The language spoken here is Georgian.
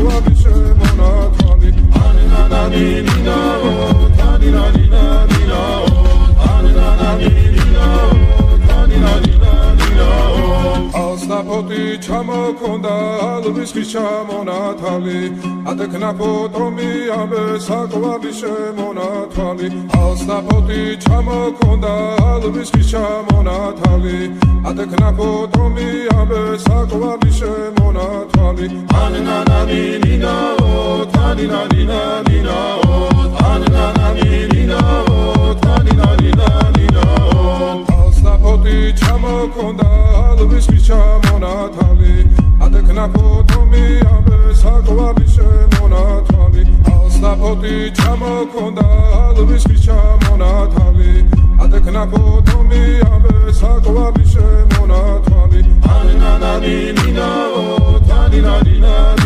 საყვარლის შემონათვალი ანანანინინაო თანინანინანინაო ანანანინინაო თანინანინანინაო ალსნაფოტი ჩამოქონდა ალვის ხის ჩამონათალი ადექნაფოტომი ამე საყვარლის შემონათვალი ალსნაფოტი ჩამოქონდა ალვის ხის ჩამონათალი ადექნაფოტომი ამე საყვარლის შემონათვალი ანანანინინაო თანინანინანინაო ანანანინინაო თანინანინანინაო ალსნაფოტი ჩამოქონდა ალვის ხის ჩამონათალი ადექნაფოტომი ამე საყვარლის შემონათვალი ალსნაფოტი ჩამოქონდა ალვის ხის ჩამონათალი ადექნაფოტომი ამე საყვარლის შემონათვალი ანანანინინაო თანინანინანინაო